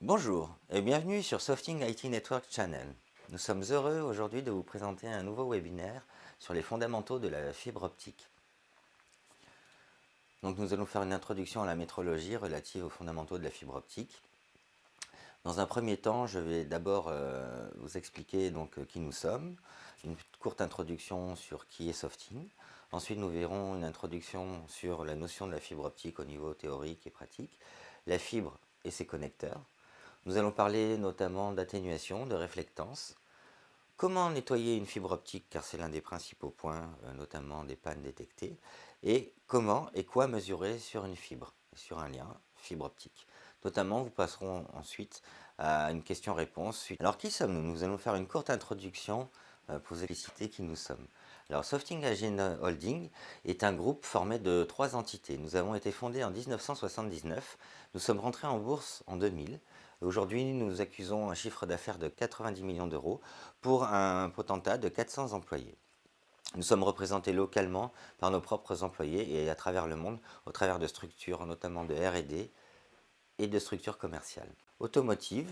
Bonjour et bienvenue sur Softing IT Network Channel. Nous sommes heureux aujourd'hui de vous présenter un nouveau webinaire sur les fondamentaux de la fibre optique. Donc nous allons faire une introduction à la métrologie relative aux fondamentaux de la fibre optique. Dans un premier temps, je vais d'abord vous expliquer qui nous sommes, une courte introduction sur qui est Softing. Ensuite, nous verrons une introduction sur la notion de la fibre optique au niveau théorique et pratique, la fibre et ses connecteurs. Nous allons parler notamment d'atténuation, de réflectance, comment nettoyer une fibre optique, car c'est l'un des principaux points, notamment des pannes détectées, et comment et quoi mesurer sur une fibre, sur un lien fibre optique. Notamment, vous passerons ensuite à une question-réponse. Alors, qui sommes-nous? Nous allons faire une courte introduction pour vous expliciter qui nous sommes. Alors, Softing AG Holding est un groupe formé de 3 entités. Nous avons été fondés en 1979. Nous sommes rentrés en bourse en 2000. Aujourd'hui, nous accusons un chiffre d'affaires de 90 millions d'euros pour un potentat de 400 employés. Nous sommes représentés localement par nos propres employés et à travers le monde, au travers de structures notamment de R&D et de structures commerciales. Automotive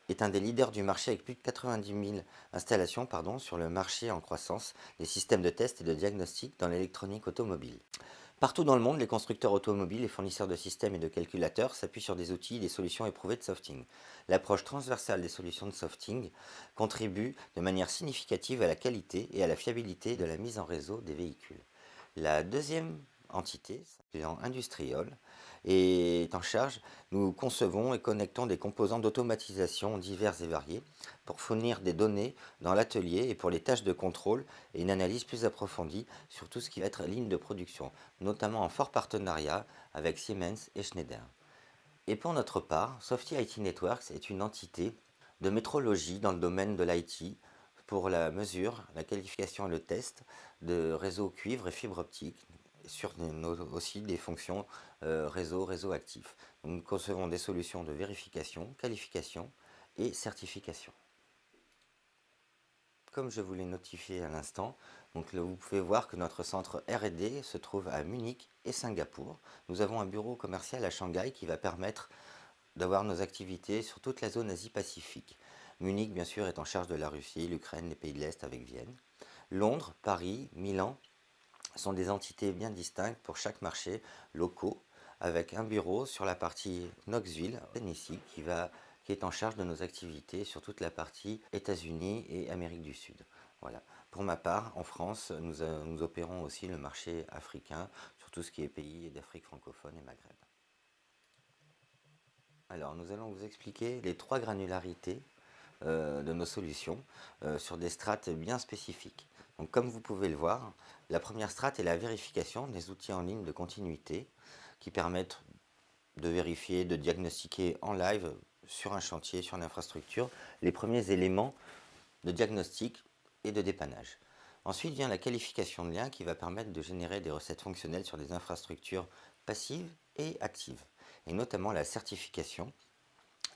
est un des leaders du marché avec plus de 90 000 installations sur le marché en croissance des systèmes de test et de diagnostic dans l'électronique automobile. Partout dans le monde, les constructeurs automobiles et fournisseurs de systèmes et de calculateurs s'appuient sur des outils et des solutions éprouvées de Softing. L'approche transversale des solutions de Softing contribue de manière significative à la qualité et à la fiabilité de la mise en réseau des véhicules. La deuxième entité, s'appelant Industrial, est en charge. Nous concevons et connectons des composants d'automatisation divers et variés pour fournir des données dans l'atelier et pour les tâches de contrôle et une analyse plus approfondie sur tout ce qui va être ligne de production, notamment en fort partenariat avec Siemens et Schneider. Et pour notre part, Softy IT Networks est une entité de métrologie dans le domaine de l'IT pour la mesure, la qualification et le test de réseaux cuivre et fibre optique, sur aussi des fonctions réseau actif. Donc, nous concevons des solutions de vérification, qualification et certification. Comme je vous l'ai notifié à l'instant, donc là, vous pouvez voir que notre centre R&D se trouve à Munich et Singapour. Nous avons un bureau commercial à Shanghai qui va permettre d'avoir nos activités sur toute la zone Asie-Pacifique. Munich, bien sûr, est en charge de la Russie, l'Ukraine, les pays de l'Est avec Vienne. Londres, Paris, Milan sont des entités bien distinctes pour chaque marché locaux, avec un bureau sur la partie Knoxville, Tennessee, qui est en charge de nos activités sur toute la partie États-Unis et Amérique du Sud. Voilà. Pour ma part, en France, nous opérons aussi le marché africain sur tout ce qui est pays d'Afrique francophone et Maghreb. Alors, nous allons vous expliquer les 3 granularités de nos solutions sur des strates bien spécifiques. Donc, comme vous pouvez le voir, la première strate est la vérification des outils en ligne de continuité qui permettent de vérifier, de diagnostiquer en live sur un chantier, sur une infrastructure, les premiers éléments de diagnostic et de dépannage. Ensuite vient la qualification de lien qui va permettre de générer des recettes fonctionnelles sur des infrastructures passives et actives, et notamment la certification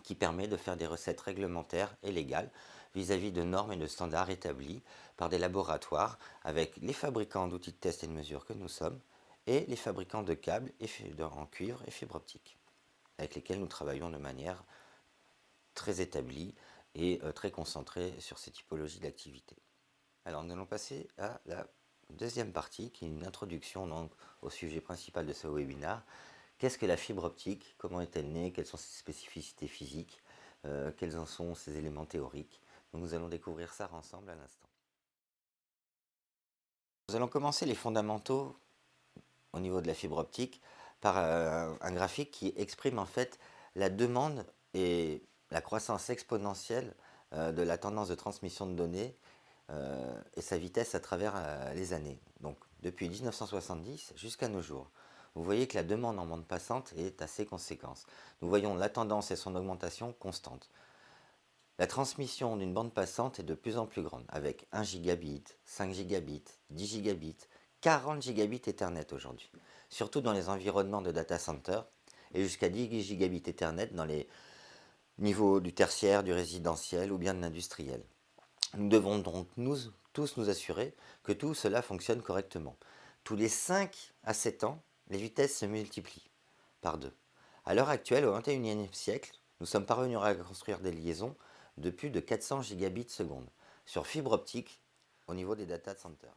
qui permet de faire des recettes réglementaires et légales vis-à-vis de normes et de standards établis par des laboratoires avec les fabricants d'outils de test et de mesure que nous sommes et les fabricants de câbles en cuivre et fibre optique avec lesquels nous travaillons de manière très établie et très concentrée sur ces typologies d'activités. Alors nous allons passer à la deuxième partie qui est une introduction donc, au sujet principal de ce webinaire. Qu'est-ce que la fibre optique? Comment est-elle née? Quelles sont ses spécificités physiques? Quels en sont ses éléments théoriques? Donc, nous allons découvrir ça ensemble à l'instant. Nous allons commencer les fondamentaux au niveau de la fibre optique par un graphique qui exprime en fait la demande et la croissance exponentielle de la tendance de transmission de données et sa vitesse à travers les années. Donc depuis 1970 jusqu'à nos jours. Vous voyez que la demande en bande passante est assez conséquente. Nous voyons la tendance et son augmentation constante. La transmission d'une bande passante est de plus en plus grande, avec 1 gigabit, 5 gigabits, 10 gigabits, 40 gigabits Ethernet aujourd'hui, surtout dans les environnements de data center, et jusqu'à 10 gigabits Ethernet dans les niveaux du tertiaire, du résidentiel ou bien de l'industriel. Nous devons donc tous nous assurer que tout cela fonctionne correctement. Tous les 5 à 7 ans, les vitesses se multiplient par 2. À l'heure actuelle, au XXIe siècle, nous sommes parvenus à construire des liaisons de plus de 400 gigabits seconde sur fibre optique au niveau des data centers.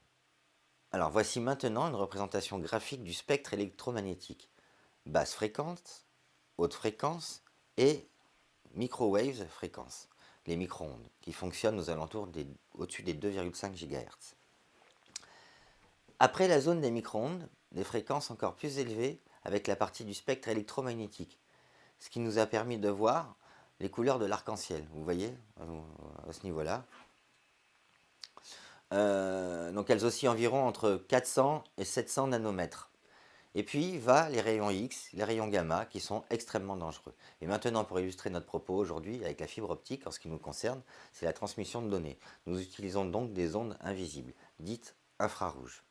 Alors voici maintenant une représentation graphique du spectre électromagnétique. Basse fréquence, haute fréquence et microwave fréquence, les micro-ondes, qui fonctionnent aux alentours au-dessus des 2,5 GHz. Après la zone des micro-ondes, des fréquences encore plus élevées avec la partie du spectre électromagnétique, ce qui nous a permis de voir les couleurs de l'arc-en-ciel, vous voyez, à ce niveau-là. Donc elles oscillent environ entre 400 et 700 nanomètres. Et puis va les rayons X, les rayons gamma, qui sont extrêmement dangereux. Et maintenant, pour illustrer notre propos aujourd'hui, avec la fibre optique, en ce qui nous concerne, c'est la transmission de données. Nous utilisons donc des ondes invisibles, dites infrarouges,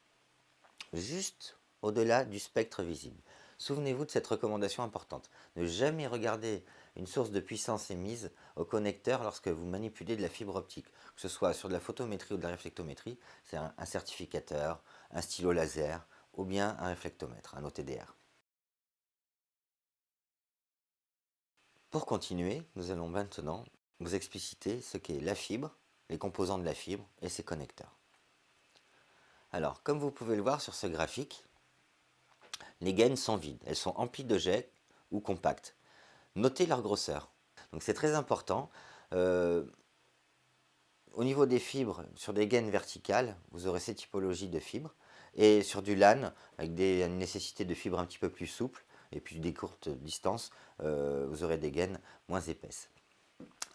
juste au-delà du spectre visible. Souvenez-vous de cette recommandation importante. Ne jamais regarder une source de puissance émise au connecteur lorsque vous manipulez de la fibre optique. Que ce soit sur de la photométrie ou de la réflectométrie, c'est un certificateur, un stylo laser, ou bien un réflectomètre, un OTDR. Pour continuer, nous allons maintenant vous expliciter ce qu'est la fibre, les composants de la fibre et ses connecteurs. Alors, comme vous pouvez le voir sur ce graphique, les gaines sont vides, elles sont emplies de jets ou compactes. Notez leur grosseur. Donc c'est très important. Au niveau des fibres, sur des gaines verticales, vous aurez ces typologies de fibres. Et sur du LAN, avec une nécessité de fibres un petit peu plus souples, et puis des courtes distances, vous aurez des gaines moins épaisses.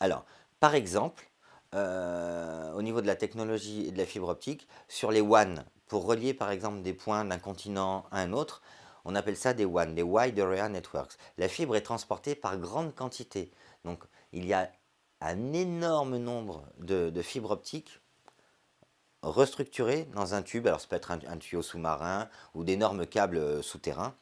Alors, par exemple, au niveau de la technologie et de la fibre optique, sur les WAN, pour relier par exemple des points d'un continent à un autre, on appelle ça des WAN, des Wide Area Networks. La fibre est transportée par grande quantité. Donc, il y a un énorme nombre de fibres optiques restructurées dans un tube. Alors, ça peut être un tuyau sous-marin ou d'énormes câbles souterrains.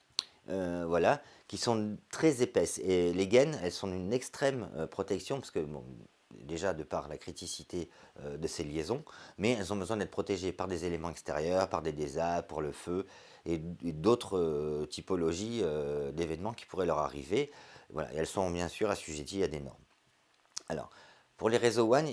Voilà, qui sont très épaisses. Et les gaines, elles sont d'une extrême protection, parce que, bon, déjà de par la criticité de ces liaisons, mais elles ont besoin d'être protégées par des éléments extérieurs, par des désastres, pour le feu, et d'autres typologies d'événements qui pourraient leur arriver. Voilà, et elles sont bien sûr assujetties à des normes. Alors, pour les réseaux WAN,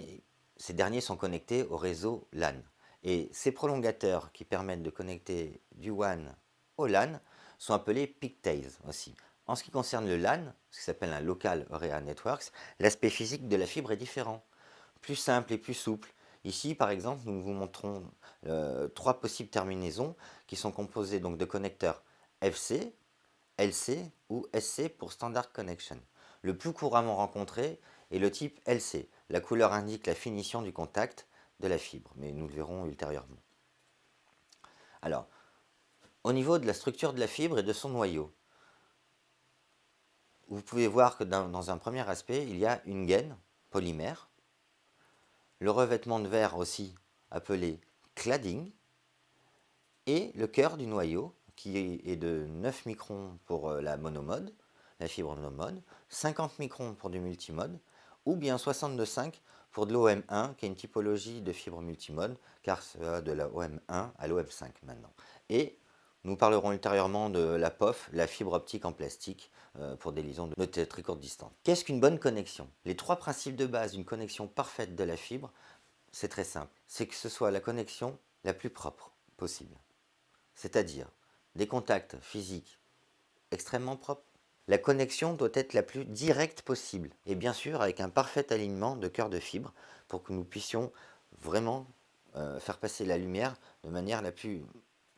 ces derniers sont connectés au réseau LAN. Et ces prolongateurs qui permettent de connecter du WAN au LAN sont appelés pigtails aussi. En ce qui concerne le LAN, ce qui s'appelle un Local Area Networks, l'aspect physique de la fibre est différent, plus simple et plus souple. Ici, par exemple, nous vous montrons trois possibles terminaisons qui sont composées donc de connecteurs FC, LC ou SC pour Standard Connection. Le plus couramment rencontré est le type LC. La couleur indique la finition du contact de la fibre, mais nous le verrons ultérieurement. Alors, au niveau de la structure de la fibre et de son noyau, vous pouvez voir que dans un premier aspect, il y a une gaine polymère, le revêtement de verre aussi appelé cladding, et le cœur du noyau qui est de 9 microns pour la monomode, la fibre monomode, 50 microns pour du multimode, ou bien 62,5 pour de l'OM1, qui est une typologie de fibre multimode, car ça va de la OM1 à l'OM5 maintenant. Et nous parlerons ultérieurement de la POF, la fibre optique en plastique, pour des liaisons de très courte distance. Qu'est-ce qu'une bonne connexion? Les trois principes de base d'une connexion parfaite de la fibre, c'est très simple. C'est que ce soit la connexion la plus propre possible. C'est-à-dire des contacts physiques extrêmement propres. La connexion doit être la plus directe possible, et bien sûr avec un parfait alignement de cœur de fibre pour que nous puissions vraiment faire passer la lumière de manière la plus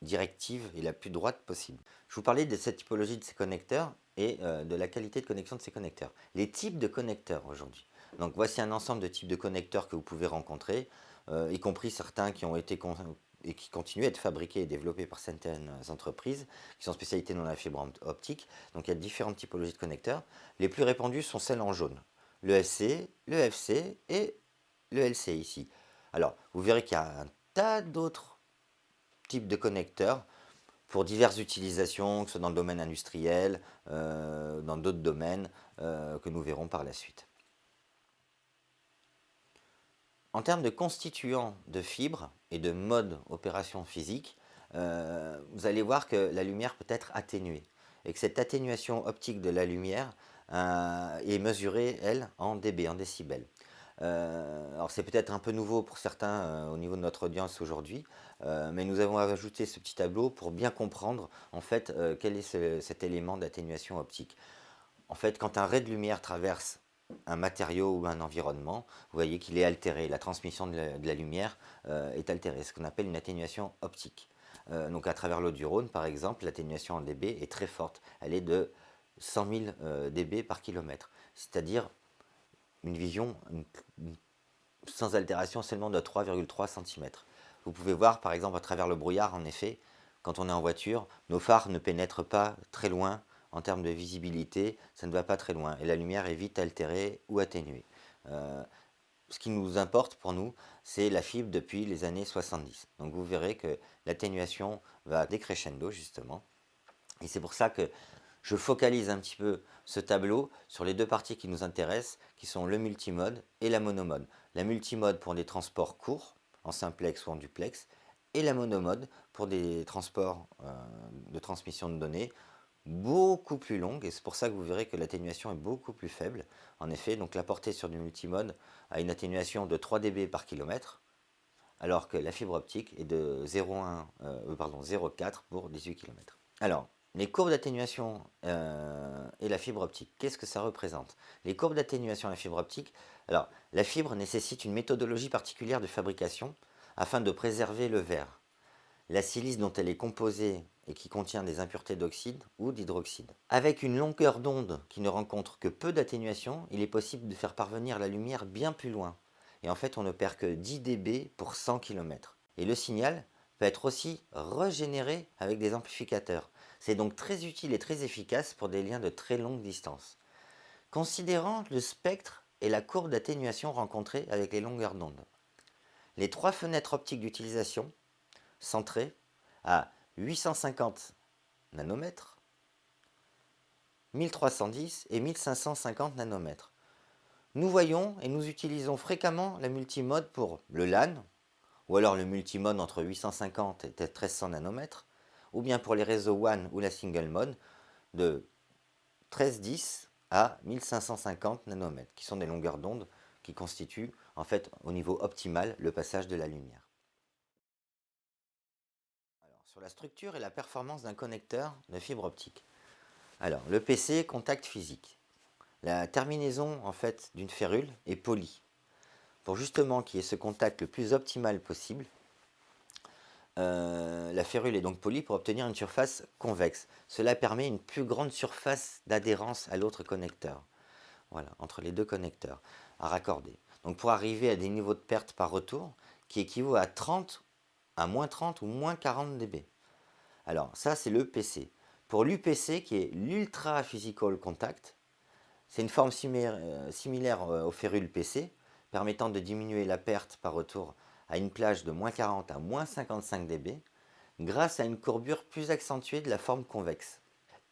directive et la plus droite possible. Je vous parlais de cette typologie de ces connecteurs et de la qualité de connexion de ces connecteurs. Les types de connecteurs aujourd'hui. Donc voici un ensemble de types de connecteurs que vous pouvez rencontrer, y compris certains qui ont été et qui continuent à être fabriqués et développés par certaines entreprises qui sont spécialisées dans la fibre optique. Donc il y a différentes typologies de connecteurs. Les plus répandues sont celles en jaune. Le SC, le FC et le LC ici. Alors, vous verrez qu'il y a un tas d'autres types de connecteurs pour diverses utilisations, que ce soit dans le domaine industriel, dans d'autres domaines que nous verrons par la suite. En termes de constituants de fibres et de mode opération physique, vous allez voir que la lumière peut être atténuée et que cette atténuation optique de la lumière et mesurée, elle, en dB, en décibels. Alors c'est peut-être un peu nouveau pour certains au niveau de notre audience aujourd'hui, mais nous avons ajouté ce petit tableau pour bien comprendre en fait quel est cet élément d'atténuation optique. En fait, quand un ray de lumière traverse un matériau ou un environnement, vous voyez qu'il est altéré, la transmission de la lumière est altérée, ce qu'on appelle une atténuation optique. Donc à travers l'eau du Rhône, par exemple, l'atténuation en dB est très forte, elle est de 100 000 dB par kilomètre, c'est-à-dire une vision sans altération seulement de 3,3 cm. Vous pouvez voir par exemple à travers le brouillard, en effet, quand on est en voiture, nos phares ne pénètrent pas très loin en termes de visibilité, ça ne va pas très loin et la lumière est vite altérée ou atténuée. Euh, Ce qui nous importe pour nous, c'est la fibre depuis les années 70. Donc vous verrez que l'atténuation va décrescendo justement. Et c'est pour ça que je focalise un petit peu ce tableau sur les deux parties qui nous intéressent, qui sont le multimode et la monomode. La multimode pour des transports courts, en simplex ou en duplex, et la monomode pour des transports de transmission de données beaucoup plus longues, et c'est pour ça que vous verrez que l'atténuation est beaucoup plus faible. En effet, donc la portée sur du multimode a une atténuation de 3 dB par kilomètre, alors que la fibre optique est de 0,4 pour 18 km. Alors, les courbes d'atténuation et la fibre optique, qu'est-ce que ça représente? Les courbes d'atténuation et la fibre optique, alors la fibre nécessite une méthodologie particulière de fabrication afin de préserver le verre, la silice dont elle est composée et qui contient des impuretés d'oxyde ou d'hydroxyde. Avec une longueur d'onde qui ne rencontre que peu d'atténuation, il est possible de faire parvenir la lumière bien plus loin. Et en fait, on ne perd que 10 dB pour 100 km. Et le signal peut être aussi régénéré avec des amplificateurs. C'est donc très utile et très efficace pour des liens de très longue distance. Considérant le spectre et la courbe d'atténuation rencontrée avec les longueurs d'onde. Les trois fenêtres optiques d'utilisation centrées à 850 nanomètres, 1310 et 1550 nanomètres. Nous voyons et nous utilisons fréquemment la multimode pour le LAN, ou alors le multimode entre 850 et 1300 nanomètres, ou bien pour les réseaux WAN ou la single mode de 1310 à 1550 nanomètres, qui sont des longueurs d'onde qui constituent en fait au niveau optimal le passage de la lumière. Alors, sur la structure et la performance d'un connecteur de fibre optique. Alors, le PC, contact physique. La terminaison en fait d'une férule est polie. Pour justement qu'il y ait ce contact le plus optimal possible, la férule est donc polie pour obtenir une surface convexe. Cela permet une plus grande surface d'adhérence à l'autre connecteur. Voilà, entre les deux connecteurs à raccorder. Donc pour arriver à des niveaux de perte par retour qui équivaut à 30, à moins 30 ou moins 40 dB. Alors ça c'est le PC. Pour l'UPC qui est l'Ultra Physical Contact, c'est une forme similaire aux férules PC, permettant de diminuer la perte par retour à une plage de moins 40 à moins 55 dB, grâce à une courbure plus accentuée de la forme convexe.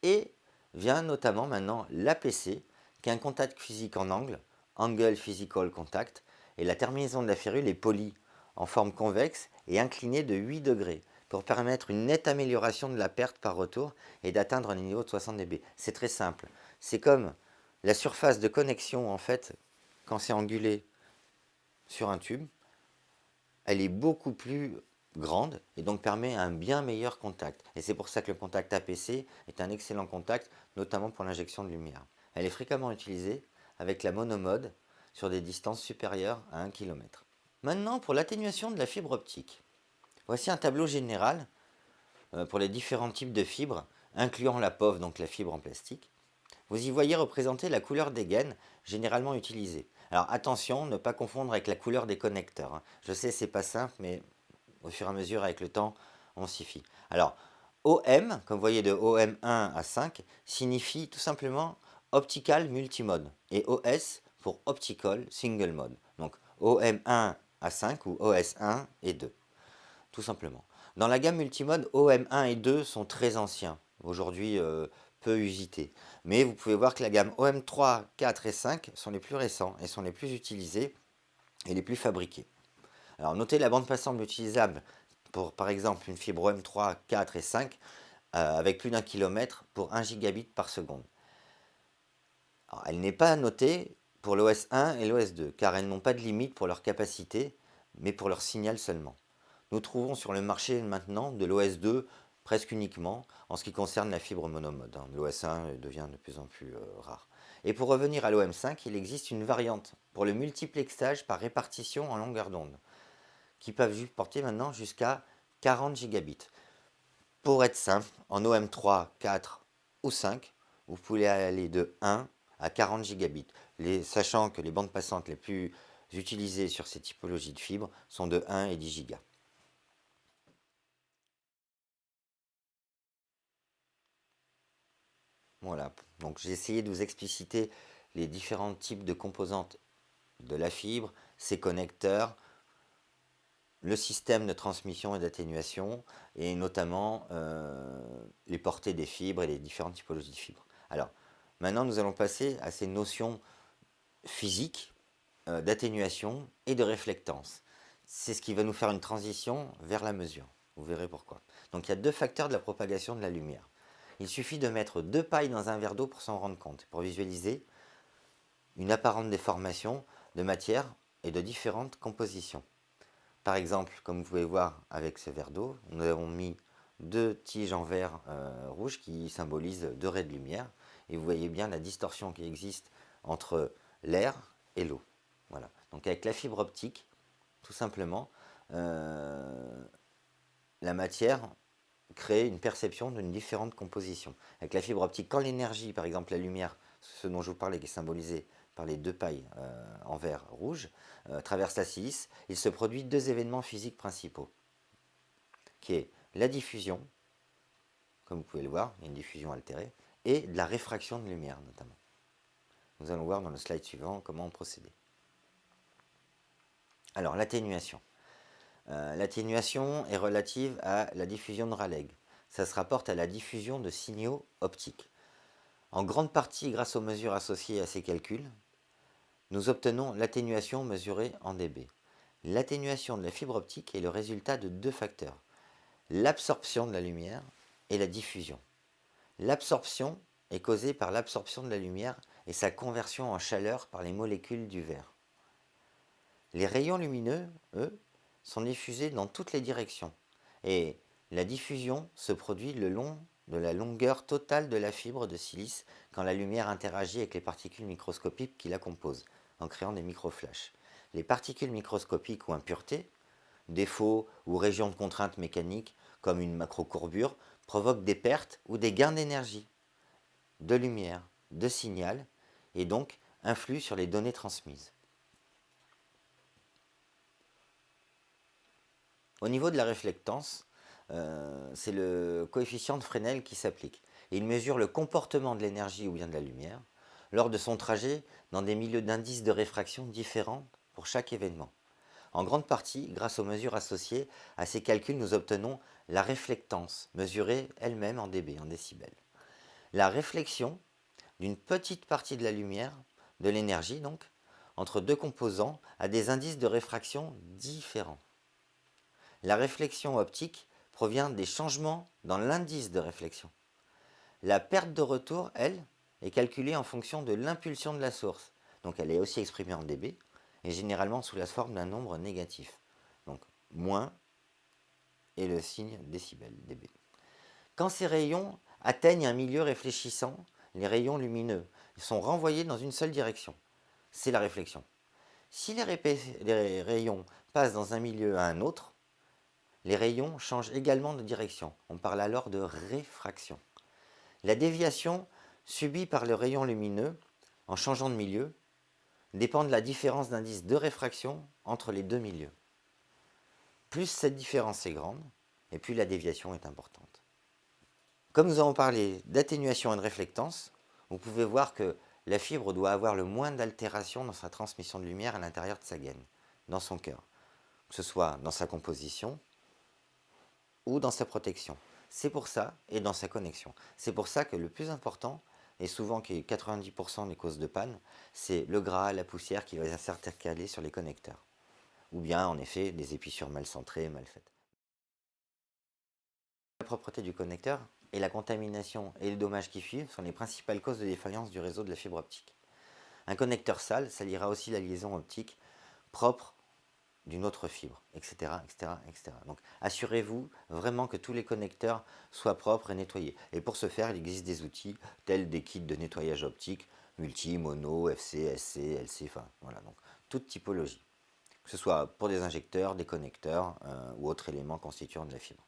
Et vient notamment maintenant l'APC, qui est un contact physique en angle, Angle Physical Contact, et la terminaison de la férule est polie, en forme convexe et inclinée de 8 degrés, pour permettre une nette amélioration de la perte par retour et d'atteindre un niveau de 60 dB. C'est très simple. C'est comme la surface de connexion, en fait, quand c'est angulé sur un tube, elle est beaucoup plus grande et donc permet un bien meilleur contact. Et c'est pour ça que le contact APC est un excellent contact, notamment pour l'injection de lumière. Elle est fréquemment utilisée avec la monomode sur des distances supérieures à 1 km. Maintenant, pour l'atténuation de la fibre optique. Voici un tableau général pour les différents types de fibres, incluant la POV, donc la fibre en plastique. Vous y voyez représenter la couleur des gaines généralement utilisées. Alors attention, ne pas confondre avec la couleur des connecteurs. Je sais, c'est pas simple, mais au fur et à mesure, avec le temps, on s'y fie. Alors, OM, comme vous voyez de OM1 à 5, signifie tout simplement Optical Multimode. Et OS pour Optical Single Mode. Donc OM1 à 5 ou OS1 et 2. Tout simplement. Dans la gamme multimode, OM1 et 2 sont très anciens. Aujourd'hui, peu usités. Mais vous pouvez voir que la gamme OM3, 4 et 5 sont les plus récents et sont les plus utilisés et les plus fabriqués. Alors notez la bande passante utilisable pour par exemple une fibre OM3, 4 et 5 avec plus d'1 km pour 1 gigabit par seconde. Alors, elle n'est pas notée pour l'OS 1 et l'OS 2, car elles n'ont pas de limite pour leur capacité, mais pour leur signal seulement. Nous trouvons sur le marché maintenant de l'OS 2 presque uniquement en ce qui concerne la fibre monomode. L'OS 1 devient de plus en plus rare. Et pour revenir à l'OM 5, il existe une variante pour le multiplexage par répartition en longueur d'onde, qui peuvent porter maintenant jusqu'à 40 gigabits. Pour être simple, en OM 3, 4 ou 5, vous pouvez aller de 1 à 40 gigabits, sachant que les bandes passantes les plus utilisées sur ces typologies de fibres sont de 1 et 10 gigas. Voilà, donc j'ai essayé de vous expliciter les différents types de composantes de la fibre, ses connecteurs, le système de transmission et d'atténuation, et notamment les portées des fibres et les différentes typologies de fibres. Alors, maintenant nous allons passer à ces notions physiques d'atténuation et de réflectance. C'est ce qui va nous faire une transition vers la mesure. Vous verrez pourquoi. Donc il y a deux facteurs de la propagation de la lumière. Il suffit de mettre 2 pailles dans un verre d'eau pour s'en rendre compte, pour visualiser une apparente déformation de matière et de différentes compositions. Par exemple, comme vous pouvez voir avec ce verre d'eau, nous avons mis 2 tiges en verre rouge qui symbolisent 2 raies de lumière. Et vous voyez bien la distorsion qui existe entre l'air et l'eau. Voilà. Donc avec la fibre optique, tout simplement, la matière crée une perception d'une différente composition. Avec la fibre optique, quand l'énergie, par exemple la lumière, ce dont je vous parlais, qui est symbolisé par les 2 pailles en verre rouge, traverse la silice, il se produit 2 événements physiques principaux, qui est la diffusion, comme vous pouvez le voir, il y a une diffusion altérée, et de la réfraction de lumière notamment. Nous allons voir dans le slide suivant comment procéder. Alors l'atténuation. L'atténuation est relative à la diffusion de Raleigh. Ça se rapporte à la diffusion de signaux optiques. En grande partie grâce aux mesures associées à ces calculs, nous obtenons l'atténuation mesurée en dB. L'atténuation de la fibre optique est le résultat de 2 facteurs, l'absorption de la lumière et la diffusion. L'absorption est causée par l'absorption de la lumière et sa conversion en chaleur par les molécules du verre. Les rayons lumineux, eux, sont diffusés dans toutes les directions et la diffusion se produit le long de la longueur totale de la fibre de silice quand la lumière interagit avec les particules microscopiques qui la composent, en créant des microflashs. Les particules microscopiques ou impuretés, défauts ou régions de contrainte mécanique, comme une macrocourbure, provoquent des pertes ou des gains d'énergie, de lumière, de signal, et donc influent sur les données transmises. Au niveau de la réflectance, c'est le coefficient de Fresnel qui s'applique. Et il mesure le comportement de l'énergie ou bien de la lumière lors de son trajet dans des milieux d'indices de réfraction différents pour chaque événement. En grande partie, grâce aux mesures associées à ces calculs, nous obtenons la réflectance, mesurée elle-même en dB, en décibels. La réflexion d'une petite partie de la lumière, de l'énergie donc, entre 2 composants a des indices de réfraction différents. La réflexion optique provient des changements dans l'indice de réflexion. La perte de retour, elle, est calculée en fonction de l'impulsion de la source. Donc elle est aussi exprimée en dB et généralement sous la forme d'un nombre négatif. Donc moins et le signe décibel, dB. Quand ces rayons atteignent un milieu réfléchissant, les rayons lumineux sont renvoyés dans une seule direction. C'est la réflexion. Si les rayons passent dans un milieu à un autre, les rayons changent également de direction. On parle alors de réfraction. La déviation subie par le rayon lumineux, en changeant de milieu, dépend de la différence d'indice de réfraction entre les 2 milieux. Plus cette différence est grande, et plus la déviation est importante. Comme nous avons parlé d'atténuation et de réflectance, vous pouvez voir que la fibre doit avoir le moins d'altération dans sa transmission de lumière à l'intérieur de sa gaine, dans son cœur, que ce soit dans sa composition ou dans sa protection. C'est pour ça, et dans sa connexion. C'est pour ça que le plus important, et souvent qui est 90% des causes de panne, c'est le gras, la poussière qui va s'intercaler sur les connecteurs. Ou bien, en effet, des épissures mal centrées, mal faites. La propreté du connecteur et la contamination et les dommages qui suivent sont les principales causes de défaillance du réseau de la fibre optique. Un connecteur sale, ça liera aussi la liaison optique propre d'une autre fibre, etc., etc., etc. Donc assurez-vous vraiment que tous les connecteurs soient propres et nettoyés. Et pour ce faire, il existe des outils tels des kits de nettoyage optique, multi, mono, FC, SC, LC, enfin voilà, donc toute typologie, que ce soit pour des injecteurs, des connecteurs ou autres éléments constituants de la fibre.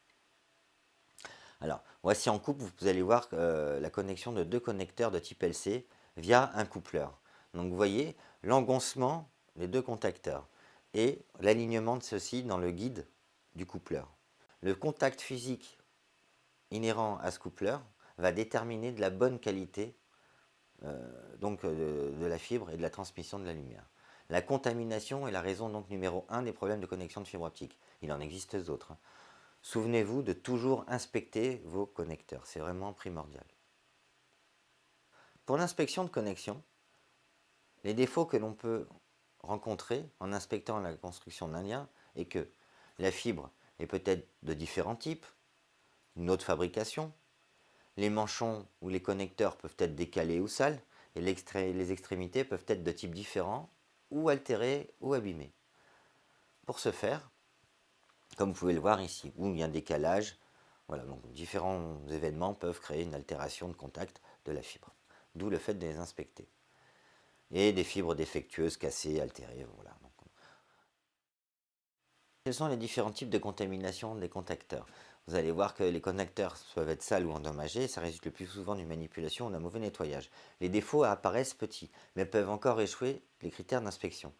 Alors, voici en couple, vous allez voir la connexion de deux connecteurs de type LC via un coupleur. Donc vous voyez l'engoncement des deux contacteurs et l'alignement de ceux-ci dans le guide du coupleur. Le contact physique inhérent à ce coupleur va déterminer de la bonne qualité de la fibre et de la transmission de la lumière. La contamination est la raison donc numéro 1 des problèmes de connexion de fibre optique. Il en existe d'autres. Souvenez-vous de toujours inspecter vos connecteurs, c'est vraiment primordial. Pour l'inspection de connexion, les défauts que l'on peut rencontrer en inspectant la construction d'un lien est que la fibre est peut-être de différents types, une autre fabrication, les manchons ou les connecteurs peuvent être décalés ou sales, et les extrémités peuvent être de types différents, ou altérées ou abîmées. Pour ce faire, comme vous pouvez le voir ici, où il y a un décalage, voilà, donc différents événements peuvent créer une altération de contact de la fibre. D'où le fait de les inspecter. Et des fibres défectueuses, cassées, altérées, voilà. Donc, quels sont les différents types de contamination des contacteurs? Vous allez voir que les connecteurs peuvent être sales ou endommagés, ça résulte le plus souvent d'une manipulation ou d'un mauvais nettoyage. Les défauts apparaissent petits, mais peuvent encore échouer les critères d'inspection.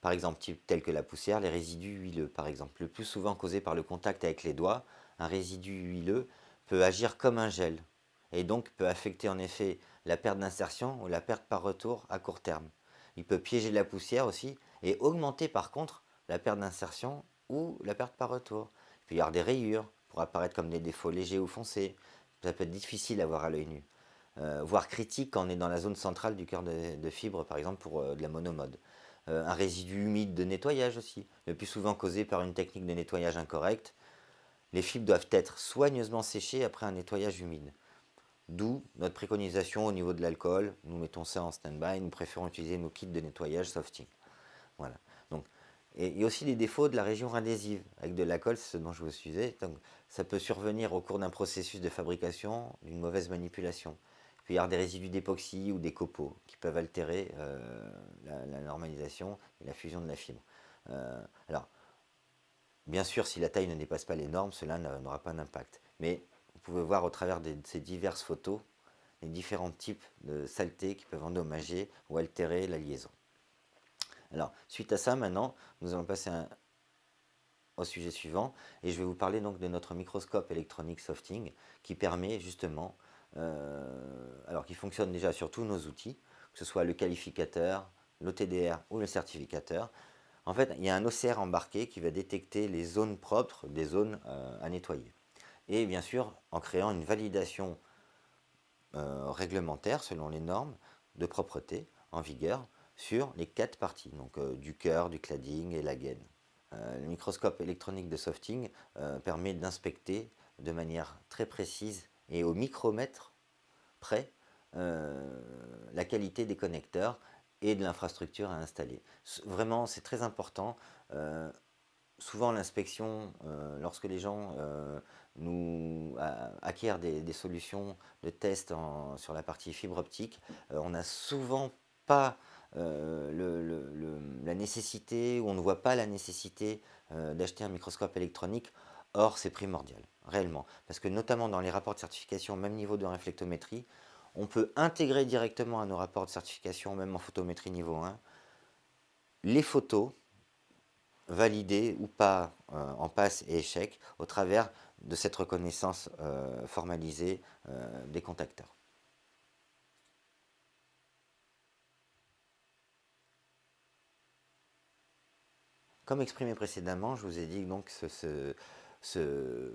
Par exemple, tels que la poussière, les résidus huileux, par exemple. Le plus souvent causé par le contact avec les doigts, un résidu huileux peut agir comme un gel, et donc peut affecter en effet la perte d'insertion ou la perte par retour à court terme. Il peut piéger la poussière aussi, et augmenter par contre la perte d'insertion ou la perte par retour. Il peut y avoir des rayures, pour apparaître comme des défauts légers ou foncés. Ça peut être difficile à voir à l'œil nu. Voire critique quand on est dans la zone centrale du cœur de fibre, par exemple pour de la monomode. Un résidu humide de nettoyage aussi, le plus souvent causé par une technique de nettoyage incorrecte. Les fibres doivent être soigneusement séchées après un nettoyage humide. D'où notre préconisation au niveau de l'alcool, nous mettons ça en stand-by, nous préférons utiliser nos kits de nettoyage Softing. Voilà. Donc, et il y a aussi les défauts de la région adhésive. Avec de l'alcool, c'est ce dont je vous suivais. Donc, ça peut survenir au cours d'un processus de fabrication, d'une mauvaise manipulation. Il peut y avoir des résidus d'époxy ou des copeaux qui peuvent altérer la normalisation et la fusion de la fibre. Alors, bien sûr, si la taille ne dépasse pas les normes, cela n'aura pas d'impact. Mais vous pouvez voir au travers de ces diverses photos les différents types de saletés qui peuvent endommager ou altérer la liaison. Alors, suite à ça, maintenant, nous allons passer au sujet suivant, et je vais vous parler donc de notre microscope électronique Softing, qui permet justement, alors qui fonctionne déjà sur tous nos outils, que ce soit le qualificateur, l'OTDR ou le certificateur. En fait, il y a un OCR embarqué qui va détecter les zones propres des zones à nettoyer. Et bien sûr, en créant une validation réglementaire selon les normes de propreté en vigueur sur les 4 parties, donc du cœur, du cladding et la gaine. Le microscope électronique de Softing permet d'inspecter de manière très précise et au micromètre près la qualité des connecteurs et de l'infrastructure à installer. Vraiment, c'est très important. Souvent, l'inspection, lorsque les gens acquièrent des solutions de test sur la partie fibre optique, on n'a souvent pas la nécessité, ou on ne voit pas la nécessité d'acheter un microscope électronique. Or, c'est primordial, réellement. Parce que notamment dans les rapports de certification, même niveau de réflectométrie, on peut intégrer directement à nos rapports de certification, même en photométrie niveau 1, les photos validées ou pas en passe et échec au travers de cette reconnaissance formalisée des contacteurs. Comme exprimé précédemment, je vous ai dit donc ce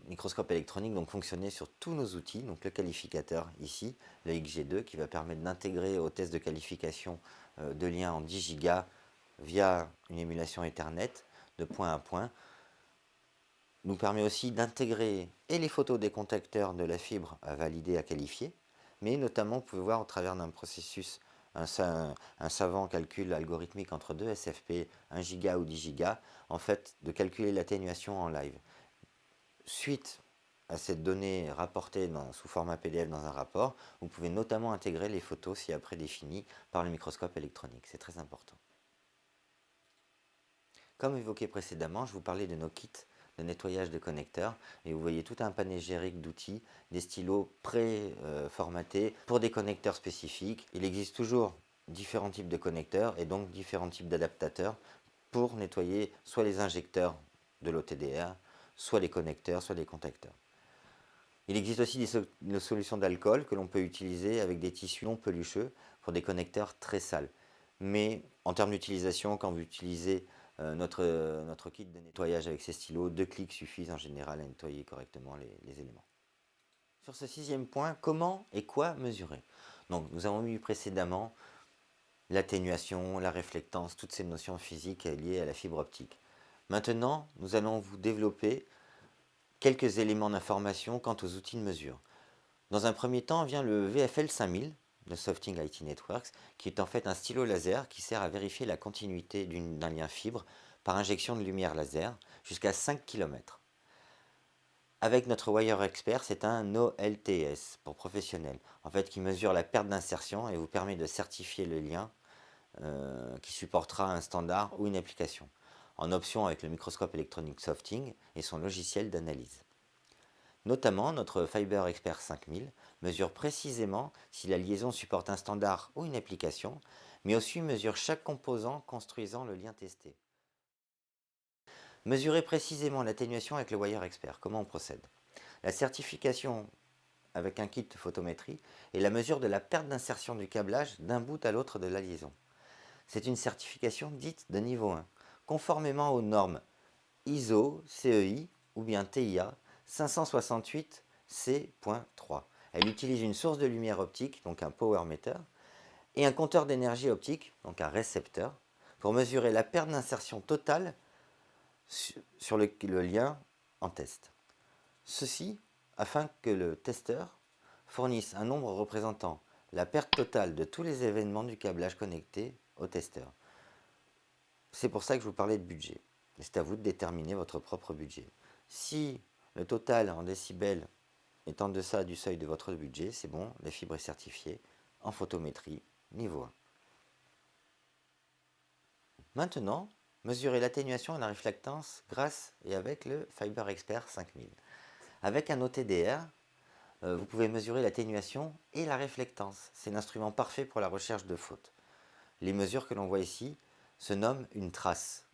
microscope électronique donc fonctionnait sur tous nos outils, donc le qualificateur ici, le XG2, qui va permettre d'intégrer au test de qualification de liens en 10 Go via une émulation Ethernet de point à point, nous permet aussi d'intégrer et les photos des contacteurs de la fibre à valider, à qualifier, mais notamment vous pouvez voir au travers d'un processus un savant calcul algorithmique entre deux SFP, 1 giga ou 10 gigas, en fait, de calculer l'atténuation en live. Suite à cette donnée rapportée sous format PDF dans un rapport, vous pouvez notamment intégrer les photos ci-après définies par le microscope électronique. C'est très important. Comme évoqué précédemment, je vous parlais de nos kits de nettoyage des connecteurs et vous voyez tout un panégyrique d'outils, des stylos pré-formatés pour des connecteurs spécifiques. Il existe toujours différents types de connecteurs et donc différents types d'adaptateurs pour nettoyer soit les injecteurs de l'OTDR, soit les connecteurs, soit les contacteurs. Il existe aussi des solutions d'alcool que l'on peut utiliser avec des tissus non pelucheux pour des connecteurs très sales. Mais en termes d'utilisation, quand vous utilisez notre kit de nettoyage avec ces stylos, 2 clics suffisent en général à nettoyer correctement les éléments. Sur ce 6e point, comment et quoi mesurer? Donc, nous avons vu précédemment l'atténuation, la réflectance, toutes ces notions physiques liées à la fibre optique. Maintenant, nous allons vous développer quelques éléments d'information quant aux outils de mesure. Dans un premier temps vient le VFL 5000 de Softing IT Networks, qui est en fait un stylo laser qui sert à vérifier la continuité d'un lien fibre par injection de lumière laser jusqu'à 5 km. Avec notre Wire Expert, c'est un OLTS pour professionnels, en fait qui mesure la perte d'insertion et vous permet de certifier le lien qui supportera un standard ou une application, en option avec le microscope électronique Softing et son logiciel d'analyse. Notamment, notre Fiber Expert 5000 mesure précisément si la liaison supporte un standard ou une application, mais aussi mesure chaque composant construisant le lien testé. Mesurer précisément l'atténuation avec le Wire Expert, comment on procède? La certification avec un kit de photométrie et la mesure de la perte d'insertion du câblage d'un bout à l'autre de la liaison. C'est une certification dite de niveau 1, conformément aux normes ISO, CEI ou bien TIA 568 C.3. Elle utilise une source de lumière optique, donc un power meter, et un compteur d'énergie optique, donc un récepteur, pour mesurer la perte d'insertion totale sur le lien en test. Ceci afin que le testeur fournisse un nombre représentant la perte totale de tous les événements du câblage connecté au testeur. C'est pour ça que je vous parlais de budget. C'est à vous de déterminer votre propre budget. Si le total en décibels est en deçà du seuil de votre budget, c'est bon, la fibre est certifiée en photométrie niveau 1. Maintenant, mesurez l'atténuation et la réflectance grâce et avec le Fiber Expert 5000. Avec un OTDR, vous pouvez mesurer l'atténuation et la réflectance. C'est l'instrument parfait pour la recherche de fautes. Les mesures que l'on voit ici se nomment une trace.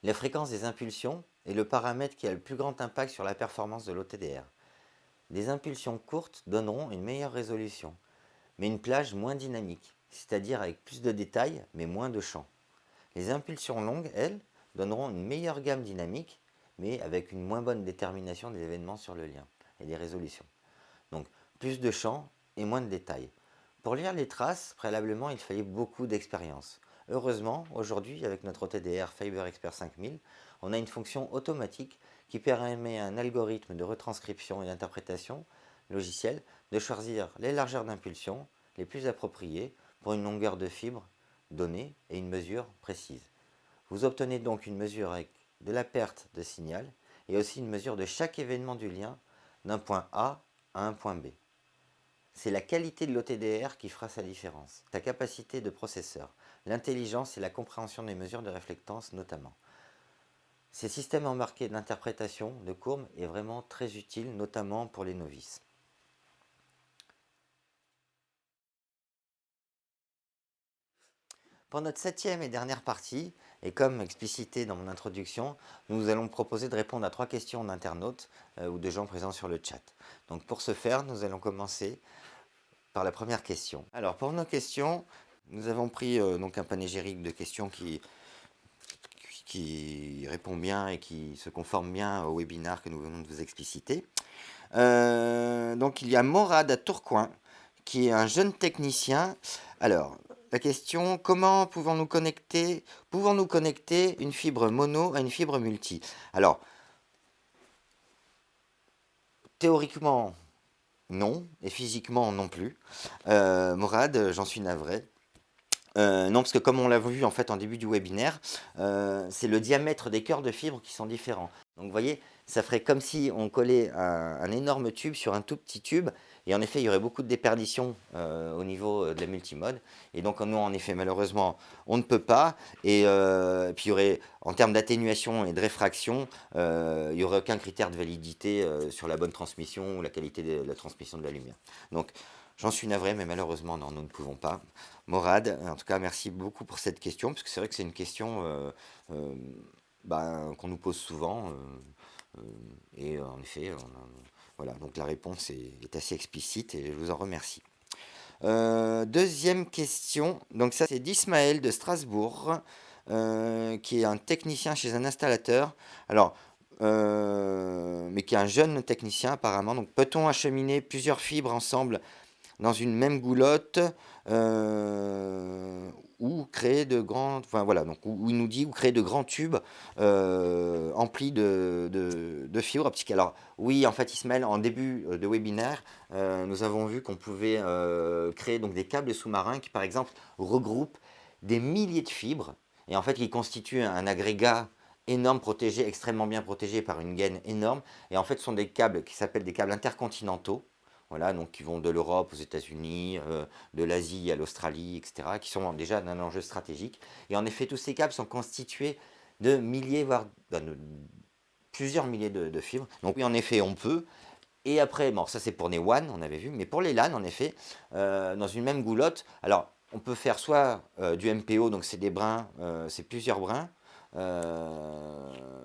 La fréquence des impulsions est le paramètre qui a le plus grand impact sur la performance de l'OTDR. Des impulsions courtes donneront une meilleure résolution, mais une plage moins dynamique, c'est-à-dire avec plus de détails mais moins de champs. Les impulsions longues, elles, donneront une meilleure gamme dynamique, mais avec une moins bonne détermination des événements sur le lien et des résolutions. Donc plus de champs et moins de détails. Pour lire les traces, préalablement, il fallait beaucoup d'expérience. Heureusement, aujourd'hui, avec notre OTDR Fiber Expert 5000, on a une fonction automatique qui permet à un algorithme de retranscription et d'interprétation logiciel de choisir les largeurs d'impulsion les plus appropriées pour une longueur de fibre donnée et une mesure précise. Vous obtenez donc une mesure avec de la perte de signal et aussi une mesure de chaque événement du lien d'un point A à un point B. C'est la qualité de l'OTDR qui fera sa différence, ta capacité de processeur, l'intelligence et la compréhension des mesures de réflectance notamment. Ces systèmes embarqués d'interprétation de courbes est vraiment très utile, notamment pour les novices. Pour notre 7e et dernière partie, et comme explicité dans mon introduction, nous allons proposer de répondre à 3 questions d'internautes ou de gens présents sur le chat. Donc pour ce faire, nous allons commencer par la première question. Alors pour nos questions, nous avons pris donc un panégyrique de questions qui répond bien et qui se conforme bien au webinaire que nous venons de vous expliciter. Donc il y a Morad à Tourcoing, qui est un jeune technicien. Alors, la question, comment pouvons-nous connecter une fibre mono à une fibre multi? Alors, théoriquement, non, et physiquement non plus. Morad, j'en suis navré. Non, parce que comme on l'a vu en fait en début du webinaire, c'est le diamètre des cœurs de fibres qui sont différents. Donc vous voyez, ça ferait comme si on collait un énorme tube sur un tout petit tube, et en effet il y aurait beaucoup de déperdition au niveau de la multimode, et donc nous en effet malheureusement on ne peut pas, et puis il y aurait en termes d'atténuation et de réfraction, il n'y aurait aucun critère de validité sur la bonne transmission ou la qualité de la transmission de la lumière. Donc j'en suis navré, mais malheureusement non, nous ne pouvons pas. Morad, en tout cas, merci beaucoup pour cette question, parce que c'est vrai que c'est une question euh, qu'on nous pose souvent. Et en effet, voilà, donc la réponse est assez explicite et je vous en remercie. Deuxième question, donc ça c'est d'Ismaël de Strasbourg, qui est un technicien chez un installateur. Alors, mais qui est un jeune technicien apparemment. Donc, peut-on acheminer plusieurs fibres ensemble dans une même goulotte, ou créer de grands, enfin voilà, donc où il nous dit ou créer de grands tubes emplis de fibres optiques. Alors oui, en fait, Ismaël, en début de webinaire, nous avons vu qu'on pouvait créer donc des câbles sous-marins qui, par exemple, regroupent des milliers de fibres et en fait qui constituent un agrégat énorme, protégé, extrêmement bien protégé par une gaine énorme. Et en fait, ce sont des câbles qui s'appellent des câbles intercontinentaux. Voilà, donc qui vont de l'Europe aux États-Unis, de l'Asie à l'Australie, etc., qui sont déjà d'un enjeu stratégique. Et en effet, tous ces câbles sont constitués de milliers, voire de plusieurs milliers de fibres. Donc oui, en effet, on peut. Et après, bon, ça c'est pour les WAN, on avait vu, mais pour les LAN, en effet, dans une même goulotte, alors on peut faire soit du MPO, donc c'est des brins, c'est plusieurs brins,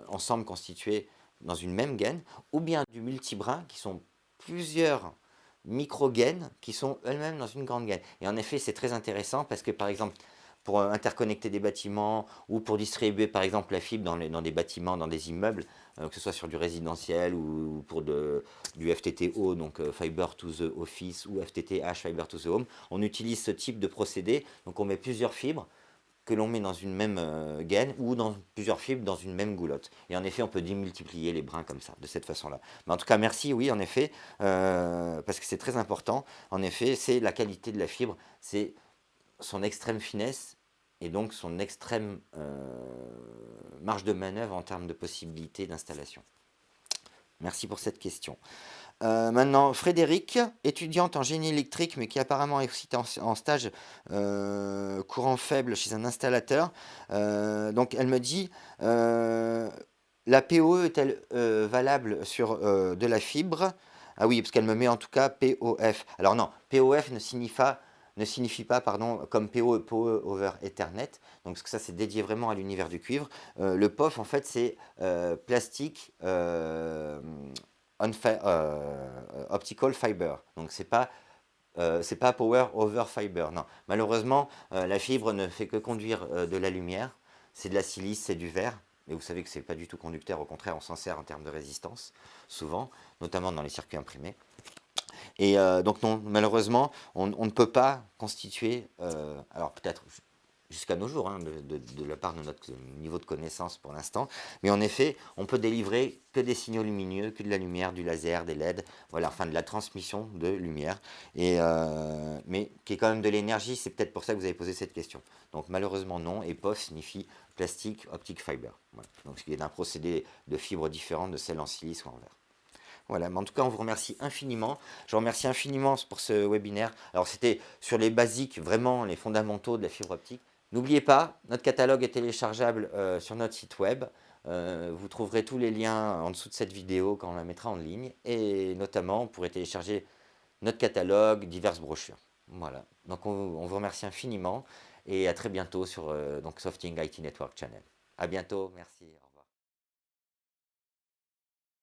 ensemble constitués dans une même gaine, ou bien du multibrin, qui sont plusieurs micro-gaines qui sont elles-mêmes dans une grande gaine. Et en effet, c'est très intéressant parce que, par exemple, pour interconnecter des bâtiments ou pour distribuer, par exemple, la fibre dans des bâtiments, dans des immeubles, que ce soit sur du résidentiel ou pour du FTTO, donc Fiber to the Office, ou FTTH, Fiber to the Home, on utilise ce type de procédé. Donc on met plusieurs fibres que l'on met dans une même gaine ou dans plusieurs fibres dans une même goulotte. Et en effet, on peut démultiplier les brins comme ça, de cette façon-là. Mais en tout cas, merci, oui, en effet, parce que c'est très important. En effet, c'est la qualité de la fibre, c'est son extrême finesse et donc son extrême marge de manœuvre en termes de possibilités d'installation. Merci pour cette question. Maintenant, Frédéric, étudiante en génie électrique, mais qui apparemment est aussi en stage courant faible chez un installateur. Donc, elle me dit, la POE est-elle valable sur de la fibre? Ah oui, parce qu'elle me met en tout cas POF. Alors non, POF ne signifie pas, pardon, comme PoE over Ethernet. Donc ça, c'est dédié vraiment à l'univers du cuivre. Le POF, en fait, c'est plastique optical fiber. Donc c'est pas power over fiber. Non, malheureusement, la fibre ne fait que conduire de la lumière. C'est de la silice, c'est du verre. Mais vous savez que c'est pas du tout conducteur. Au contraire, on s'en sert en termes de résistance, souvent, notamment dans les circuits imprimés. Et donc non, malheureusement, on ne peut pas constituer, alors peut-être jusqu'à nos jours, hein, de la part de notre niveau de connaissance pour l'instant, mais en effet, on peut délivrer que des signaux lumineux, que de la lumière, du laser, des LED, voilà, enfin de la transmission de lumière, mais qui est quand même de l'énergie, c'est peut-être pour ça que vous avez posé cette question. Donc malheureusement non, et POF signifie plastique optic fiber. Voilà. Donc ce qui est un procédé de fibres différentes de celles en silice ou en verre. Voilà, mais en tout cas, on vous remercie infiniment. Je vous remercie infiniment pour ce webinaire. Alors, c'était sur les basiques, vraiment les fondamentaux de la fibre optique. N'oubliez pas, notre catalogue est téléchargeable sur notre site web. Vous trouverez tous les liens en dessous de cette vidéo quand on la mettra en ligne. Et notamment, vous pourrez télécharger notre catalogue, diverses brochures. Voilà, donc on vous remercie infiniment et à très bientôt sur donc Softing IT Network Channel. À bientôt, merci.